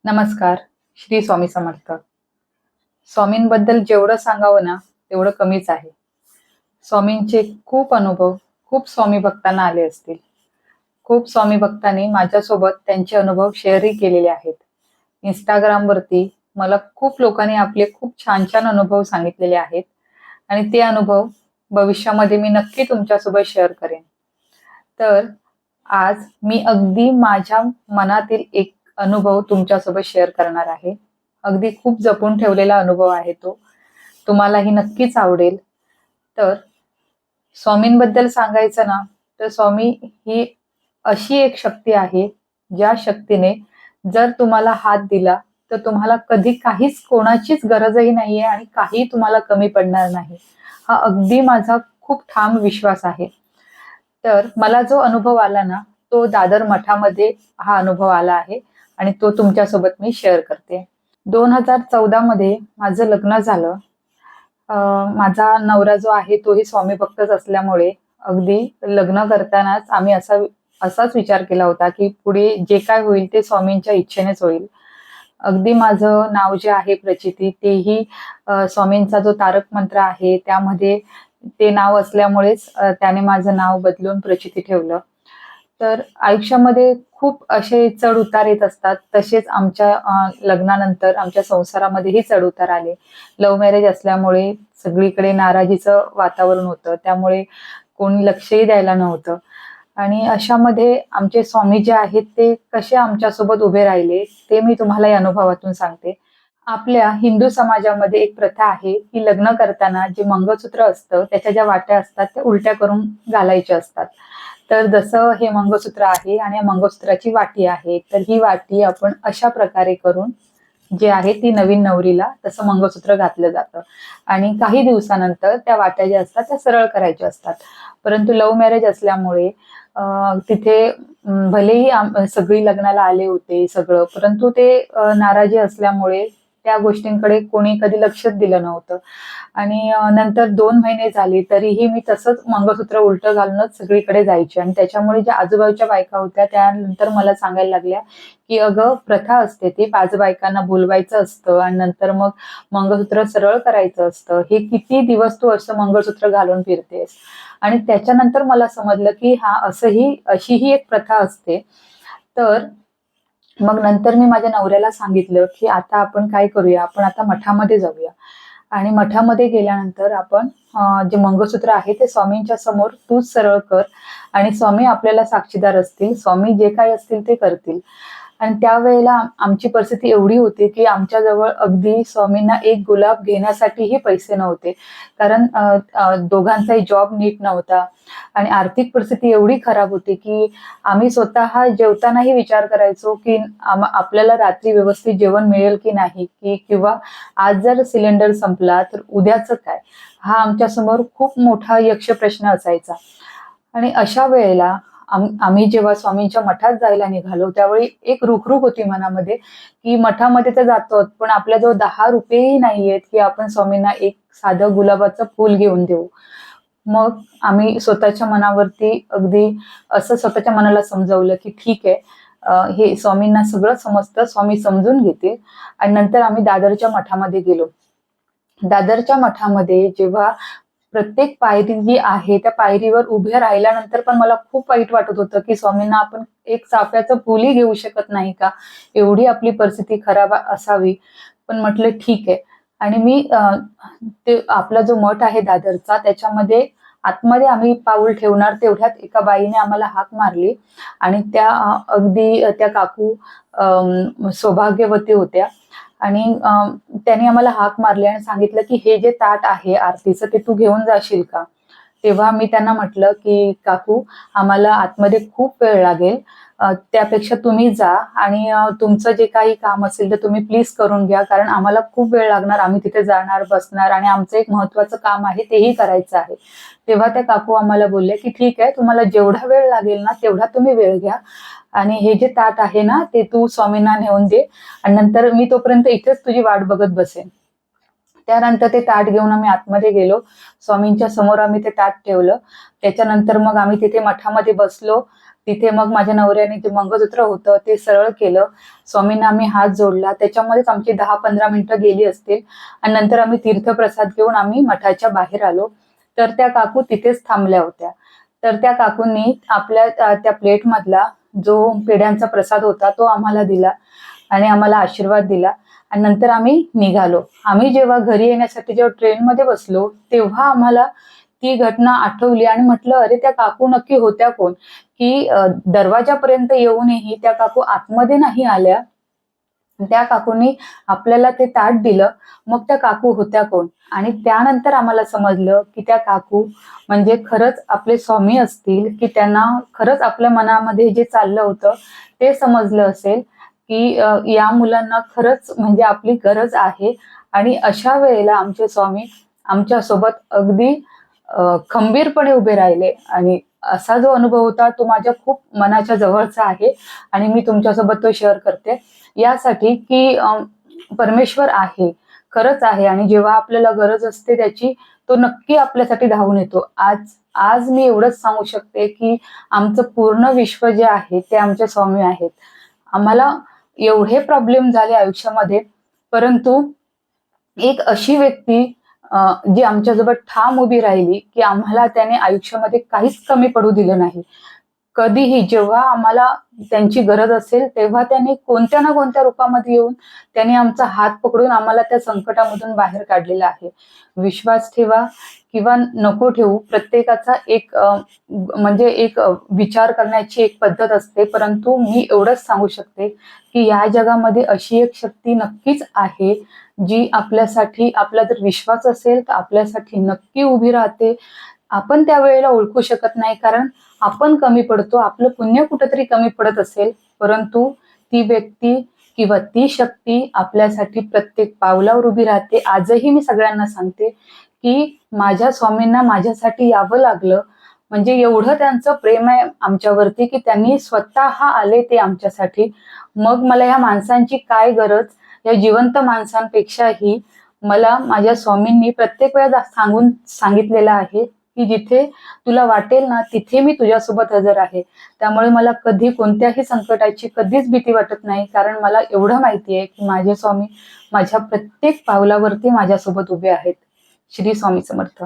नमस्कार. श्री स्वामी समर्थ. स्वामींबद्दल जेवढं सांगावं ना तेवढं कमीच आहे. स्वामींचे खूप अनुभव खूप स्वामी भक्तांना आले असतील. खूप स्वामी भक्तांनी माझ्यासोबत त्यांचे अनुभव शेअरही केलेले आहेत. इंस्टाग्रामवरती मला खूप लोकांनी आपले खूप छान छान अनुभव सांगितलेले आहेत आणि ते अनुभव भविष्यामध्ये मी नक्की तुमच्यासोबत शेअर करेन. तर आज मी अगदी माझ्या मनातील एक अनुभव तुमच्यासोबत शेअर करणार आहे. अगदी खूप जपून ठेवलेला अनुभव आहे तो. तुम्हालाही नक्कीच आवडेल. तर स्वामींबद्दल सांगायचं ना, तर स्वामी ही अशी एक शक्ती आहे, ज्या शक्तीने जर तुम्हाला हात दिला, तर तुम्हाला कधी काहीच कोणाचीच गरजही नाहीये आणि काही तुम्हाला कमी पडणार नाही. हा अगदी माझा खूप ठाम विश्वास आहे. तर मला जो अनुभव आला ना, तो दादर मठामध्ये हा अनुभव आला आहे आणि तो तुमच्यासोबत मी शेअर करते. 2014 मध्ये माझं लग्न झालं. माझा नवरा जो आहे तोही स्वामी भक्तच असल्यामुळे अगदी लग्न करतानाच आम्ही असाच विचार केला होता, की पुढे जे काय होईल ते स्वामींच्या इच्छेनेच होईल. अगदी माझं नाव जे आहे प्रचिती तेही स्वामींचा जो तारक मंत्र आहे त्यामध्ये ते नाव असल्यामुळेच त्याने माझं नाव बदलून प्रचिती ठेवलं. तर आयुष्यामध्ये खूप असे चढ उतार येत असतात. तसेच आमच्या लग्नानंतर आमच्या संसारामध्येही चढ उतार आले. लव्ह मॅरेज असल्यामुळे सगळीकडे नाराजीचं वातावरण होतं. त्यामुळे कोणी लक्षही द्यायला नव्हतं. आणि अशामध्ये आमचे स्वामी जे आहेत ते कसे आमच्यासोबत उभे राहिले ते मी तुम्हाला या अनुभवातून सांगते. आपल्या हिंदू समाजामध्ये एक प्रथा आहे की लग्न करताना जे मंगळसूत्र असतं त्याच्या ज्या वाट्या असतात त्या उलट्या करून घालायच्या असतात. तर जसं हे मंगळसूत्र आहे आणि या मंगळसूत्राची वाटी आहे, तर ही वाटी आपण अशा प्रकारे करून जे आहे ती नवीन नवरीला तसं मंगळसूत्र घातलं जातं आणि काही दिवसानंतर त्या वाट्या ज्या असतात त्या सरळ करायच्या असतात. परंतु लव्ह मॅरेज असल्यामुळे तिथे भलेही सगळी लग्नाला आले होते सगळं, परंतु ते नाराजी असल्यामुळे त्या गोष्टींकडे कोणी कधी लक्षच दिलं नव्हतं. आणि नंतर 2 महिने झाले तरीही मी तसंच मंगळसूत्र उलटं घालूनच सगळीकडे जायचे आणि त्याच्यामुळे ज्या आजूबाजूच्या बायका होत्या त्यानंतर मला सांगायला लागल्या, की "अगं प्रथा असते ती 5 बायकांना बोलवायचं असतं आणि नंतर मग मंगळसूत्र सरळ करायचं असतं. हे किती दिवस तू असं मंगळसूत्र घालून फिरतेस?" आणि त्याच्यानंतर मला समजलं, की अशीही एक प्रथा असते. तर मग नंतर मी माझ्या नवऱ्याला सांगितलं, की "आता आपण काय करूया, आपण आता मठामध्ये जाऊया." आणि मठामध्ये गेल्यानंतर आपण जे मंगळसूत्र आहे ते स्वामींच्या समोर तूच सरळ कर आणि स्वामी आपल्याला साक्षीदार असतील. स्वामी जे काही असतील ते करतील. आणि त्यावेळेला आमची परिस्थिती एवढी होती, की आमच्याजवळ अगदी स्वामींना एक गुलाब घेण्यासाठीही पैसे नव्हते. कारण दोघांचाही जॉब नीट नव्हता आणि आर्थिक परिस्थिती एवढी खराब होती, की आम्ही स्वतः जेवतानाही विचार करायचो, की आपल्याला रात्री व्यवस्थित जेवण मिळेल की नाही, की किंवा आज जर सिलेंडर संपला तर उद्याचं काय? हा आमच्यासमोर खूप मोठा यक्ष प्रश्न असायचा. आणि अशा वेळेला आम्ही जेव्हा स्वामींच्या मठात जायला निघालो, त्यावेळी एक रुखरुख होती मनामध्ये, की मठामध्ये तर जातोच, पण आपल्याजवळ ₹10 नाहीयेत, की आपण स्वामींना एक साधं गुलाबाचं फूल घेऊन देऊ. मग आम्ही स्वतःच्या मनावरती अगदी असं स्वतःच्या मनाला समजावलं, की ठीक आहे, हे स्वामींना सगळं समजतं, स्वामी समजून घेतील. आणि नंतर आम्ही दादरच्या मठामध्ये गेलो. दादरच्या मठामध्ये जेव्हा प्रत्येक पायरी जी आहे त्या पायरीवर उभ्या राहिल्यानंतर पण मला खूप वाईट वाटत होतं, की स्वामींना आपण एक चाफ्याचं फुलही घेऊ शकत नाही का? एवढी आपली परिस्थिती खराब असावी. पण म्हटलं ठीक आहे. आणि मी ते आपला जो मठ आहे दादरचा त्याच्यामध्ये आतमध्ये आम्ही पाऊल ठेवणार तेवढ्यात एका बाईने आम्हाला हाक मारली आणि त्या अगदी त्या काकू सौभाग्यवती होत्या आणि त्यांनी आम्हाला हाक मारली आणि सांगितलं, की "हे जे ताट आहे आरतीचं ते तू घेऊन जाशील का?" तेव्हा मी त्यांना म्हटलं, की "काकू, आम्हाला आतमध्ये खूप वेळ लागेल. त्यापेक्षा तुम्ही जा आणि तुमचं जे काही काम असेल ते तुम्ही प्लीज करून घ्या. कारण आम्हाला खूप वेळ लागणार. आम्ही तिथे जाणार, बसणार आणि आमचं एक महत्त्वाचं काम आहे तेही करायचं आहे." तेव्हा त्या काकू आम्हाला बोलल्या, की "ठीक आहे, तुम्हाला जेवढा वेळ लागेल ना तेवढा तुम्ही वेळ घ्या आणि हे जे ताट आहे ना ते तू स्वामींना नेऊन दे आणि नंतर मी तोपर्यंत इथेच तुझी वाट बघत बसेन." त्यानंतर ते ताट घेऊन आम्ही आतमध्ये गेलो. स्वामींच्या समोर आम्ही ते ताट ठेवलं. त्याच्यानंतर मग आम्ही तिथे मठामध्ये बसलो तिथे मग माझ्या नवऱ्याने जे मंगळसूत्र होतं ते सरळ केलं. स्वामींना आम्ही हात जोडला. त्याच्यामध्येच आमची 10-15 मिनिटं गेली असतील आणि नंतर आम्ही तीर्थप्रसाद घेऊन आम्ही मठाच्या बाहेर आलो. तर त्या काकू तिथेच थांबल्या होत्या. तर त्या काकूंनी आपल्या त्या प्लेटमधला जो पेढ्यांचा प्रसाद होता तो आम्हाला दिला आणि आम्हाला आशीर्वाद दिला आणि नंतर आम्ही निघालो. आम्ही जेव्हा घरी येण्यासाठी जेव्हा ट्रेनमध्ये बसलो तेव्हा आम्हाला ती घटना आठवली आणि म्हटलं, अरे त्या काकू नक्की होत्या कोण? की दरवाजापर्यंत येऊनही त्या काकू आतमध्ये नाही आल्या. त्या काकूंनी आपल्याला ते ताट दिलं. मग त्या काकू होत्या कोण? आणि त्यानंतर आम्हाला समजलं की त्या काकू म्हणजे खरंच आपले स्वामी असतील, की त्यांना खरंच आपल्या मनामध्ये जे चाललं होतं ते समजलं असेल, की या मुलांना खरंच म्हणजे आपली गरज आहे. आणि अशा वेळेला आमचे स्वामी आमच्यासोबत अगदी खंबीरपणे उभे राहिले आणि असा जो अनुभव होता तो माझ्या खूप मनाच्या जवळचा आहे आणि मी तुमच्यासोबत तो शेअर करते यासाठी की परमेश्वर आहे, खरंच आहे आणि जेव्हा आपल्याला गरज असते त्याची तो नक्की आपल्यासाठी धावून येतो. आज आज मी एवढंच सांगू शकते की आमचं पूर्ण विश्व जे आहे ते आमचे स्वामी आहेत. आम्हाला एवढे प्रॉब्लेम झाले आयुष्यामध्ये, परंतु एक अशी व्यक्ती जी आमच्यासोबत ठाम उभी राहिली की आम्हाला त्याने आयुष्यामध्ये काहीच कमी पडू दिलं नाही. कधीही जेव्हा आम्हाला त्यांची गरज असेल तेव्हा त्यांनी कोणत्या ना कोणत्या रूपामध्ये येऊन त्यांनी आमचा हात पकडून आम्हाला त्या संकटामधून बाहेर काढलेला आहे. विश्वास ठेवा किंवा नको ठेवू, प्रत्येकाचा एक म्हणजे एक विचार करण्याची एक पद्धत असते. परंतु मी एवढंच सांगू शकते की या जगामध्ये अशी एक शक्ती नक्कीच आहे जी आपल्यासाठी, आपला जर विश्वास असेल तर आपल्यासाठी नक्की उभी राहते. आपण त्यावेळेला ओळखू शकत नाही कारण आपण कमी पडतो, आपलं पुण्य कुठेतरी कमी पडत असेल, परंतु ती व्यक्ती किंवा ती शक्ती आपल्यासाठी प्रत्येक पावलावर उभी राहते. आजही मी सगळ्यांना सांगते की माझ्या स्वामींना माझ्यासाठी यावं लागलं म्हणजे एवढं त्यांचं प्रेम आहे आमच्यावरती की त्यांनी स्वतः आले ते आमच्यासाठी. मग मला या माणसांची काय गरज? या जिवंत माणसांपेक्षाही मला माझ्या स्वामींनी प्रत्येक वेळेला सांगितलेलं आहे की जिथे तुला वाटेल ना तिथे मी तुझ्यासोबत हजर आहे. त्यामुळे मला कधी कोणत्याही संकटाची कधीच भीती वाटत नाही कारण मला एवढं माहिती आहे की माझे स्वामी माझ्या प्रत्येक पावलावरती माझ्यासोबत उभे आहेत. श्री स्वामी समर्थ.